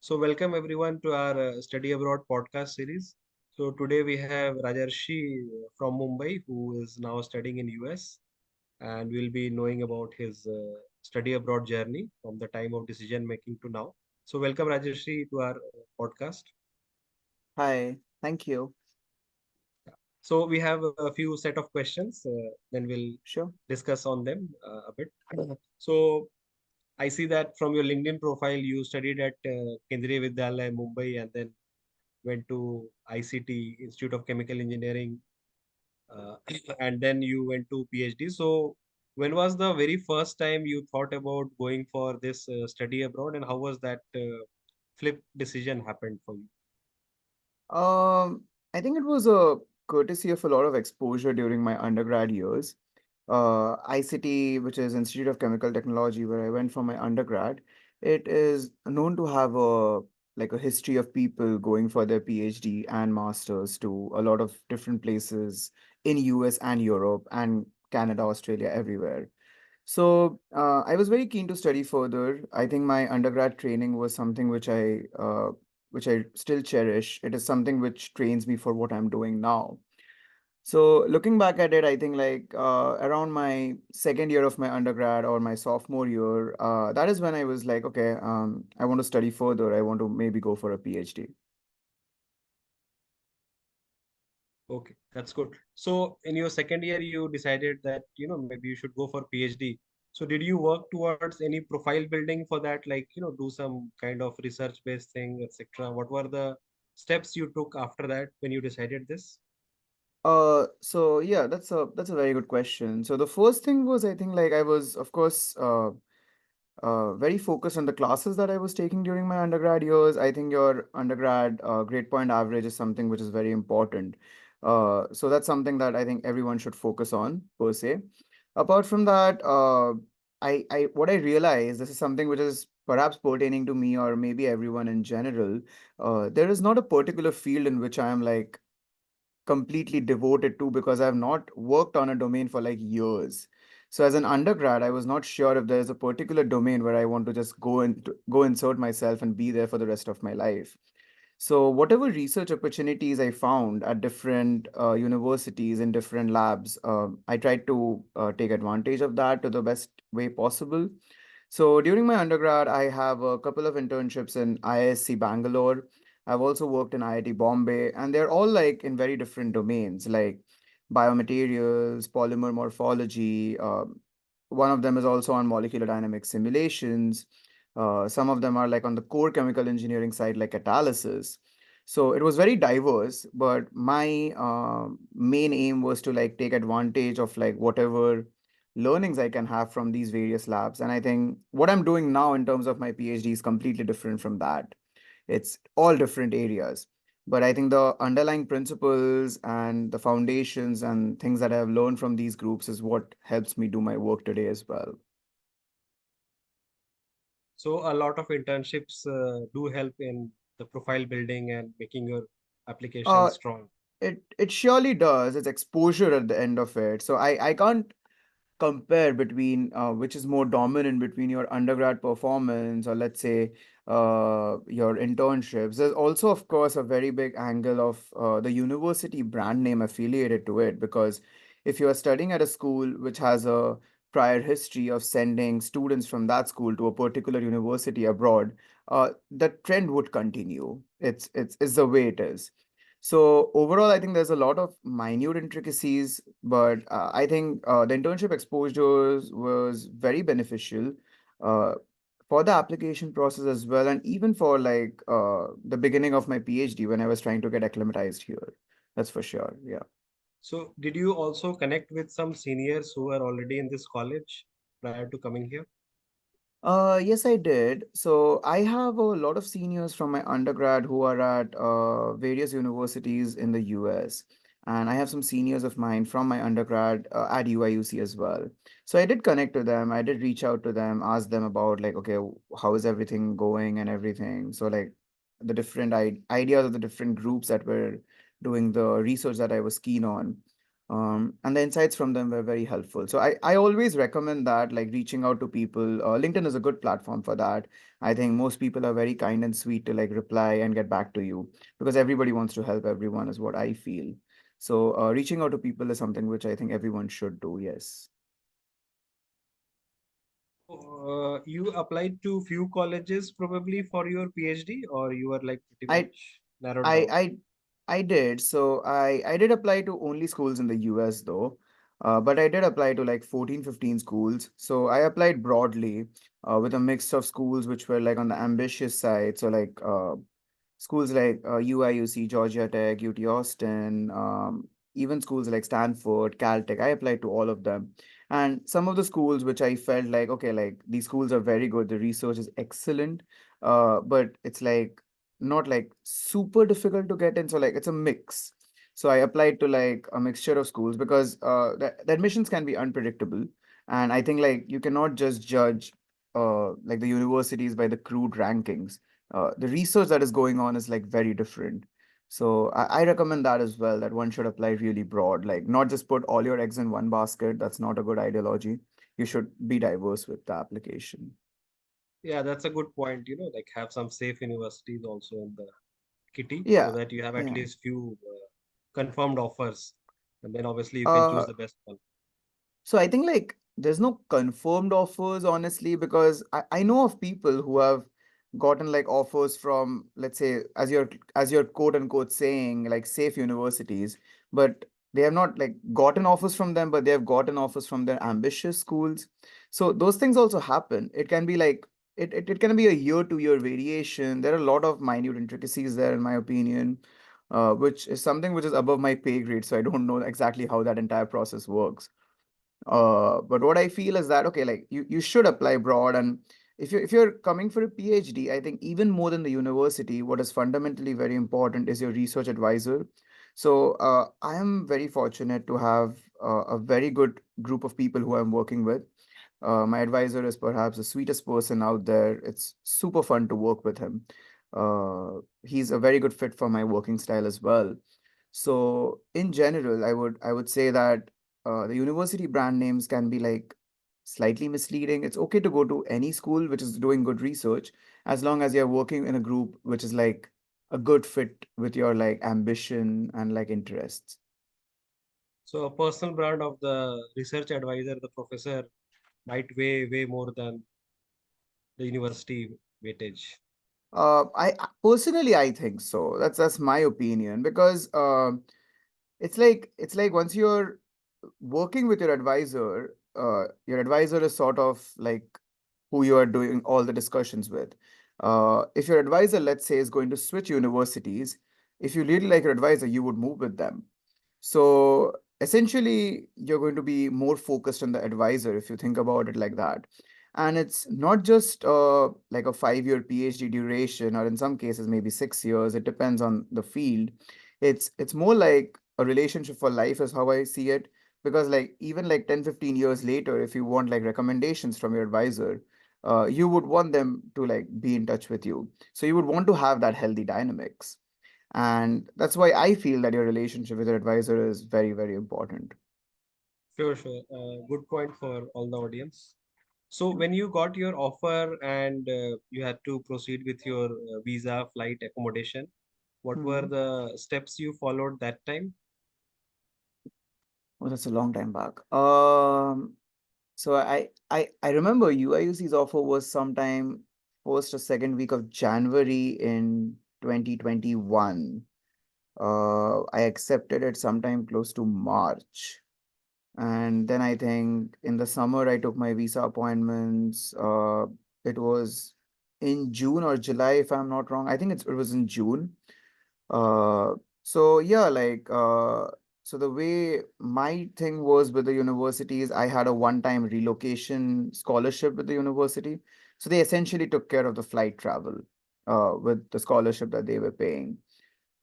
So, welcome everyone to our Study Abroad podcast series. So, today we have Rajarshi from Mumbai, who is now studying in US, and we'll be knowing about his study abroad journey from the time of decision making to now. So, welcome Rajarshi to our podcast. Hi, thank you. So, we have a few set of questions, then we'll Sure. discuss on them a bit. So, I see that from your LinkedIn profile, you studied at Kendriya Vidyalaya, Mumbai, and then went to ICT, Institute of Chemical Engineering, uh, and then you went to PhD. So, when was the very first time you thought about going for this study abroad, and how was that flip decision happened for you? Um, I think it was a courtesy of a lot of exposure during my undergrad years. ICT, which is Institute of Chemical Technology, where I went for my undergrad, it is known to have a history of people going for their PhD and masters to a lot of different places in US and Europe and Canada, Australia, everywhere. So I was very keen to study further. I think my undergrad training was something which I still cherish. It is something which trains me for what I'm doing now. So looking back at it, I think around my second year of my undergrad or my sophomore year, that is when I was like, okay, I want to study further. I want to maybe go for a PhD. Okay, that's good. So, in your second year, you decided that maybe you should go for PhD. So, did you work towards any profile building for that, like do some kind of research-based thing, etc.? What were the steps you took after that when you decided this? So yeah, that's a very good question. So the first thing was I think like I was of course very focused on the classes that I was taking during my undergrad years. I think your undergrad grade point average is something which is very important. So that's something that I think everyone should focus on per se. Apart from that, I what I realized, this is something which is perhaps pertaining to me or maybe everyone in general. There is not a particular field in which I am like completely devoted to because I've not worked on a domain for like years. So as an undergrad, I was not sure if there's a particular domain where I want to just go insert myself and be there for the rest of my life. So whatever research opportunities I found at different universities in different labs, I tried to take advantage of that to the best way possible. So during my undergrad, I have a couple of internships in ISC Bangalore. I've also worked in IIT Bombay, and they're all like in very different domains, like biomaterials, polymer morphology. One of them is also on molecular dynamic simulations. Some of them are like on the core chemical engineering side, like catalysis. So it was very diverse, but my main aim was to like take advantage of like whatever learnings I can have from these various labs. And I think what I'm doing now in terms of my PhD is completely different from that. It's all different areas. But I think the underlying principles and the foundations and things that I've learned from these groups is what helps me do my work today as well. So, a lot of internships do help in the profile building and making your application Uh, strong. it surely does. It's exposure at the end of it. So I can't compare between which is more dominant between your undergrad performance or let's say your internships. There's also, of course, a very big angle of the university brand name affiliated to it because if you are studying at a school which has a prior history of sending students from that school to a particular university abroad, the trend would continue. It's the way it is. So overall, I think there's a lot of minute intricacies, but I think the internship exposures was very beneficial uh, for the application process as well, and even for the beginning of my PhD when I was trying to get acclimatized here. That's for sure. Yeah. So, did you also connect with some seniors who are already in this college prior to coming here? Yes, I did. So I have a lot of seniors from my undergrad who are at various universities in the US. And I have some seniors of mine from my undergrad at UIUC as well. So I did connect to them. I did reach out to them, ask them about like, okay, how is everything going and everything. So like the different ideas of the different groups that were doing the research that I was keen on. And the insights from them were very helpful. So I always recommend that, like reaching out to people. LinkedIn is a good platform for that. I think most people are very kind and sweet to like reply and get back to you because everybody wants to help everyone, is what I feel. So reaching out to people is something which I think everyone should do. Yes. So, you applied to few colleges probably for your PhD, or you were like pretty I much narrowed I down? I I did. So I did apply to only schools in the US though. But I did apply to like 14, 15 schools. So I applied broadly with a mix of schools which were like on the ambitious side. So like schools like UIUC, Georgia Tech, UT Austin, even schools like Stanford, Caltech. I applied to all of them. And some of the schools which I felt like, okay, like these schools are very good, the research is excellent, but it's like not like super difficult to get in. So like it's a mix. So I applied to like a mixture of schools because the admissions can be unpredictable. And I think like you cannot just judge like the universities by the crude rankings. The research that is going on is like very different. So I recommend that as well, that one should apply really broad, like not just put all your eggs in one basket. That's not a good ideology. You should be diverse with the application. Yeah, that's a good point. Like have some safe universities also in the kitty so Yeah, that you have at yeah. least few confirmed offers, and then obviously you can choose Uh, the best one. So I think like there's no confirmed offers, honestly, because I know of people who have gotten like offers from, let's say, as you're quote unquote saying, like safe universities, but they have not like gotten offers from them, but they have gotten offers from their ambitious schools. So those things also happen. It can be like it can be a year-to-year variation. There are a lot of minute intricacies there, in my opinion, which is something which is above my pay grade. So I don't know exactly how that entire process works. But what I feel is that okay, like you should apply broad, and if you're coming for a PhD, I think even more than the university, what is fundamentally very important is your research advisor. So I am very fortunate to have a very good group of people who I'm working with. My advisor is perhaps the sweetest person out there. It's super fun to work with him. He's a very good fit for my working style as well. So in general, I would say that the university brand names can be like slightly misleading. It's okay to go to any school which is doing good research as long as you're working in a group which is like a good fit with your like ambition and like interests. So a personal brand of the research advisor, the professor, might weigh way more than the university weightage. Personally I think so. That's my opinion because it's like once you're working with your advisor is sort of like who you are doing all the discussions with. If your advisor, let's say, is going to switch universities, if you really like your advisor, you would move with them. So essentially, you're going to be more focused on the advisor if you think about it like that. And it's not just like a 5 year PhD duration, or in some cases maybe 6 years. It depends on the field. It's more like a relationship for life, is how I see it. Because like even like 10, 15 years later, if you want like recommendations from your advisor, you would want them to like be in touch with you. So you would want to have that healthy dynamics. And that's why I feel that your relationship with your advisor is very, very important. Sure, sure. Good point for all the audience. So when you got your offer and you had to proceed with your visa, flight, accommodation, what were Hmm. the steps you followed that time? Oh, that's a long time back. So I remember UIUC's offer was sometime first or second week of January in 2021. I accepted it sometime close to March. And then I think in the summer I took my visa appointments. It was in June or July, if I'm not wrong. I think it was in June. Uh, so yeah, like so the way my thing was with the universities, I had a one-time relocation scholarship with the university. So they essentially took care of the flight travel with the scholarship that they were paying.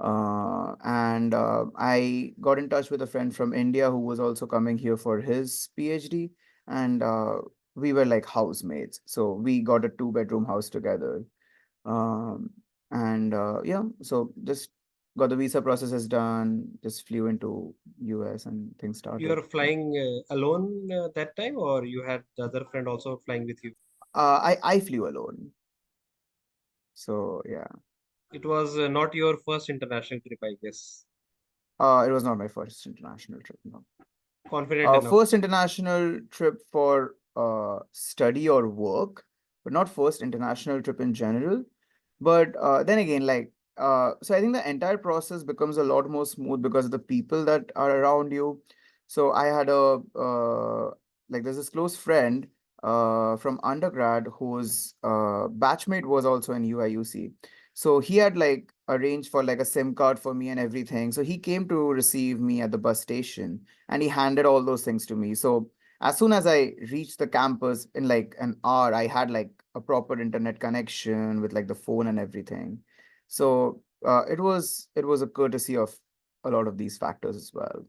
And I got in touch with a friend from India who was also coming here for his PhD, and we were like housemates. So we got a two-bedroom house together. Um, and yeah, so just got the visa processes done, just flew into US and things You started. are flying alone that time, or you had the other friend also flying with you? I flew alone. So yeah, It was not your first international trip, I guess. it was not my first international trip. No. Confident enough. First international trip for study or work, but not first international trip in general. But then again, so I think the entire process becomes a lot more smooth because of the people that are around you. So I had there's this close friend from undergrad whose batchmate was also in UIUC. So he had like arranged for like a SIM card for me and everything. So he came to receive me at the bus station and he handed all those things to me. So as soon as I reached the campus in like an hour, I had like a proper internet connection with like the phone and everything. So it was a courtesy of a lot of these factors as well.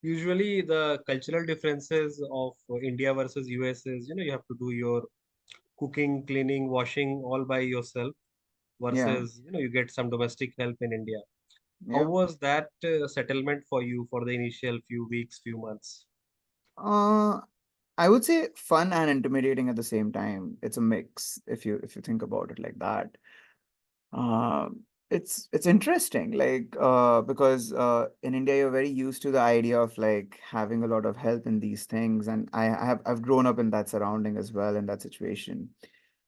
Usually, the cultural differences of India versus US is, you have to do your cooking, cleaning, washing all by yourself Yeah, versus, you get some domestic help in India. How yeah. was that settlement for you for the initial few weeks, few months? Uh, I would say fun and intimidating at the same time. It's a mix if you think about it like that. It's interesting, because in India you're very used to the idea of like having a lot of help in these things, and I've grown up in that surrounding as well in that situation.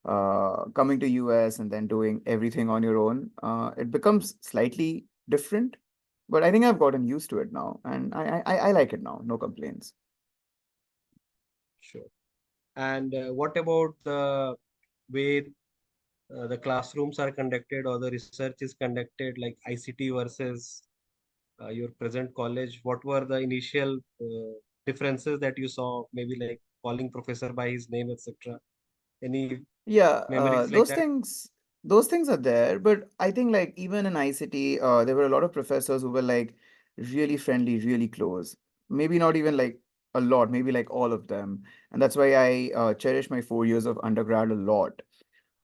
Coming to US and then doing everything on your own, it becomes slightly different, but I think I've gotten used to it now, and I like it now. No complaints. Sure. And what about the way the classrooms are conducted or the research is conducted, like ICT versus your present college? What were the initial differences that you saw? Maybe like calling professor by his name, etc. Any Yeah, memories like that? those things are there, but I think like even in ICT, there were a lot of professors who were like really friendly, really close. Maybe not even like a lot, maybe like all of them, and that's why I cherish my 4 years of undergrad a lot.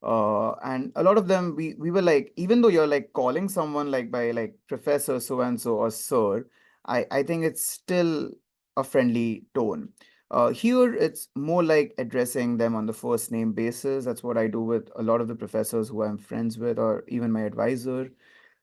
And a lot of them, we were like, even though you're like calling someone like by like professor so and so or sir, I think it's still a friendly tone. Here it's more like addressing them on the first name basis. That's what I do with a lot of the professors who I'm friends with, or even my advisor.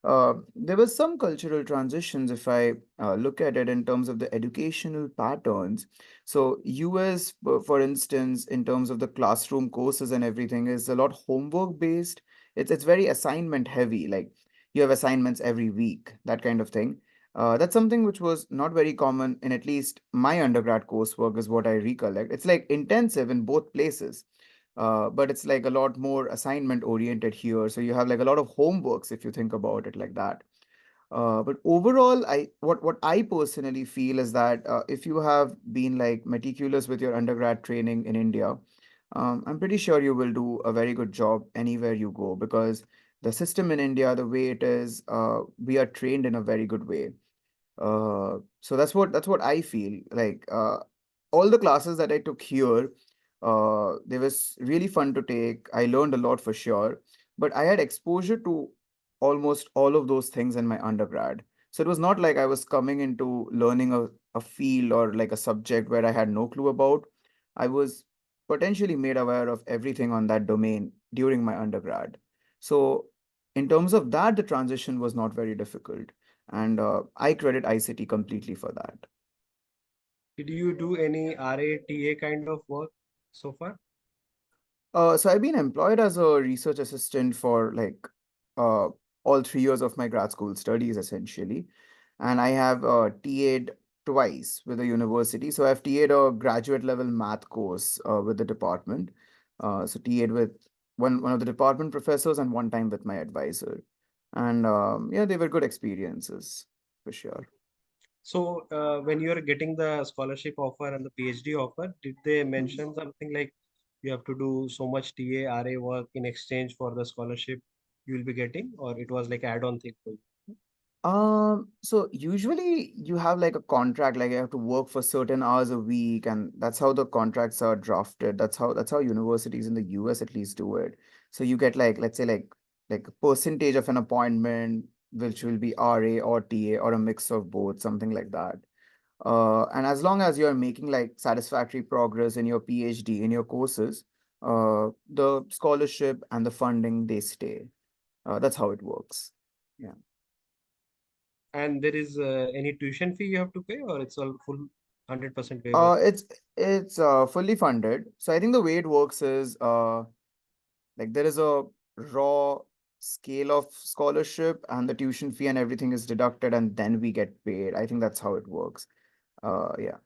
There were some cultural transitions if I look at it in terms of the educational patterns. So, US, for instance, in terms of the classroom courses and everything, is a lot homework based. It's very assignment heavy. Like you have assignments every week, that kind of thing. That's something which was not very common in at least my undergrad coursework, is what I recollect. It's like intensive in both places, but it's like a lot more assignment oriented here. So you have like a lot of homeworks if you think about it like that. But overall, what I personally feel is that if you have been like meticulous with your undergrad training in India, I'm pretty sure you will do a very good job anywhere you go, because the system in India, the way it is, we are trained in a very good way. So that's what I feel like. All the classes that I took here, they was really fun to take. I learned a lot for sure, but I had exposure to almost all of those things in my undergrad. So it was not like I was coming into learning a field or like a subject where I had no clue about. I was potentially made aware of everything on that domain during my undergrad. So in terms of that, the transition was not very difficult. And I credit ICT completely for that. Did you do any RATA kind of work so far? So I've been employed as a research assistant for like uh, all 3 years of my grad school studies, essentially. And I have TA'd twice with the university. So I've TA'd a graduate level math course with the department. So TA'd with one of the department professors and one time with my advisor. And yeah, they were good experiences for sure. So, when you are getting the scholarship offer and the PhD offer, did they mention something like you have to do so much TA, RA work in exchange for the scholarship you will be getting, or it was like add-on thing for you? So usually you have like a contract, like you have to work for certain hours a week, and that's how the contracts are drafted. That's how universities in the US at least do it. So you get like, let's say like a percentage of an appointment. which will be RA or TA or a mix of both, something like that. And as long as you're making like satisfactory progress in your PhD, in your courses, the scholarship and the funding, they stay. That's how it works. Yeah. And there is any tuition fee you have to pay, or it's all full 100% waiver? Uh, it's it's fully funded. So I think the way it works is like there is a raw scale of scholarship and the tuition fee and everything is deducted and then we get paid. I think that's how it works. Yeah.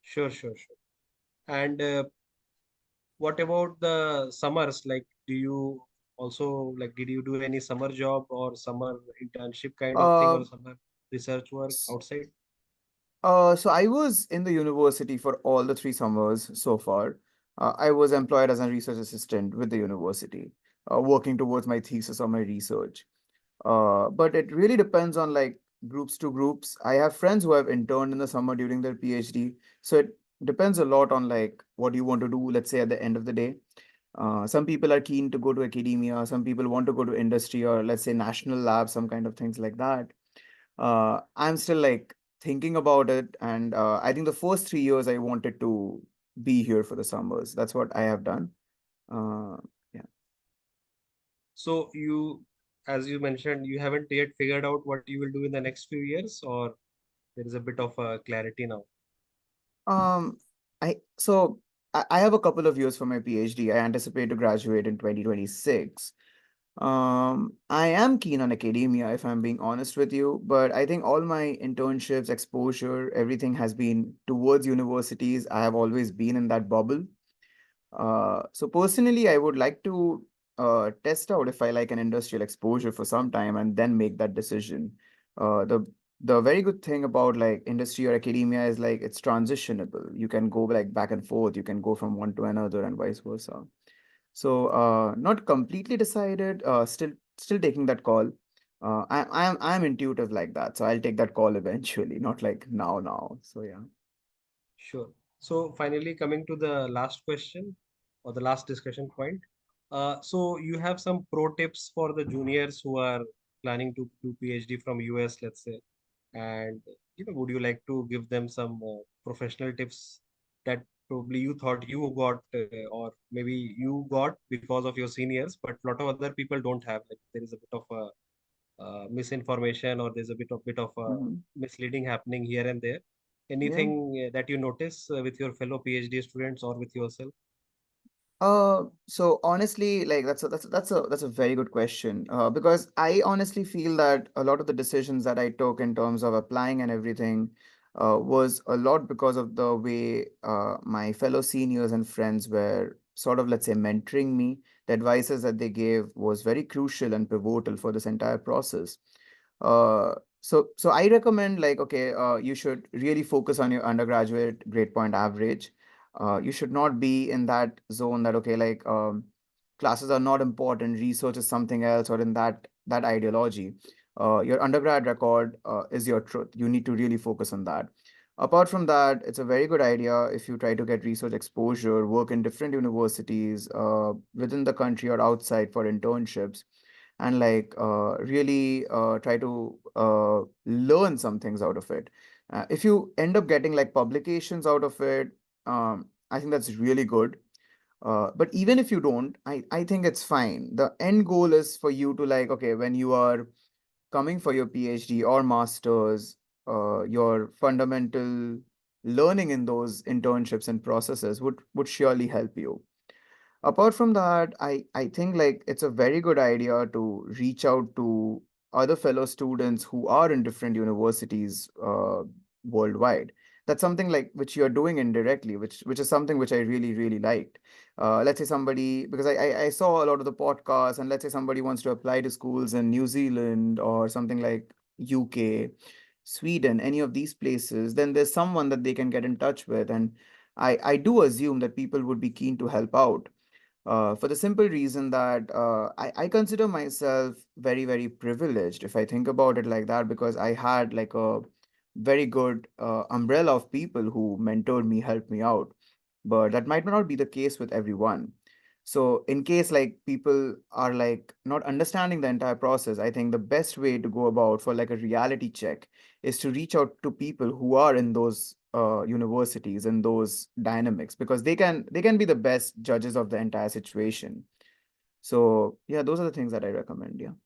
Sure, sure, sure. And what about the summers? Like, do you also like, did you do any summer job or summer internship kind of thing, Uh, or summer research work s- outside? so I was in the university for all the 3 summers so far. I was employed as a research assistant with the university, working towards my thesis or my research. But it really depends on like groups to groups. I have friends who have interned in the summer during their PhD. So it depends a lot on like what you want to do, let's say at the end of the day. Some people are keen to go to academia, some people want to go to industry or let's say national lab, some kind of things like that. I'm still like thinking about it, and I think the first 3 years I wanted to be here for the summers. That's what I have done. Uh, yeah. So you, as you mentioned, you haven't yet figured out what you will do in the next few years, or there is a bit of clarity now. Um, I have a couple of years for my PhD. I anticipate to graduate in 2026. I am keen on academia, if I'm being honest with you, but I think all my internships, exposure, everything has been towards universities. I have always been in that bubble. So personally, I would like to test out if I like an industrial exposure for some time and then make that decision. The very good thing about like industry or academia is like it's transitionable. You can go like back and forth. You can go from one to another and vice versa. So not completely decided. Still taking that call. I'm intuitive like that, so I'll take that call eventually, not like now. So yeah. Sure. So finally, coming to the last question or the last discussion point. So you have some pro tips for the juniors who are planning to do PhD from US, let's say, and would you like to give them some professional tips that probably you thought you got, or maybe you got because of your seniors, but a lot of other people don't have. Like there is a bit of a misinformation, or there's a bit of Mhm. misleading happening here and there. Yeah. Anything that you notice with your fellow PhD students or with yourself? So honestly, like that's a very good question. Because I honestly feel that a lot of the decisions that I took in terms of applying and everything, was a lot because of the way my fellow seniors and friends were sort of, let's say, mentoring me. The advices that they gave was very crucial and pivotal for this entire process. So I recommend like, okay, you should really focus on your undergraduate grade point average. You should not be in that zone that, okay, like classes are not important, research is something else, or in that ideology. Your undergrad record is your truth. You need to really focus on that. Apart from that, it's a very good idea if you try to get research exposure, work in different universities within the country or outside for internships, and like really try to learn some things out of it. If you end up getting like publications out of it, I think that's really good. But even if you don't, I think it's fine. The end goal is for you to like, okay, when you are coming for your PhD or master's, your fundamental learning in those internships and processes would surely help you. Apart from that, I think like it's a very good idea to reach out to other fellow students who are in different universities worldwide. That's something like which you're doing indirectly, which is something which I really liked. Let's say somebody, because I saw a lot of the podcasts, and let's say somebody wants to apply to schools in New Zealand or something like UK, Sweden, any of these places, then there's someone that they can get in touch with, and I do assume that people would be keen to help out, for the simple reason that I consider myself very privileged if I think about it like that, because I had like a very good umbrella of people who mentored me, helped me out. But that might not be the case with everyone. So in case like people are like not understanding the entire process, I think the best way to go about for like a reality check is to reach out to people who are in those universities and those dynamics, because they can be the best judges of the entire situation. So yeah, those are the things that I recommend. Yeah,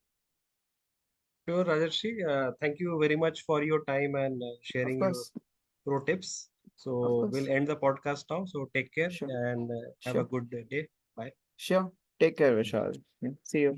Sure, Rajarshi. Thank you very much for your time and of sharing your course, pro tips. of So we'll course. end the podcast now. So take care Sure, and have a sure, good day. Bye. sure. Take care, Vishal. Yeah. See you.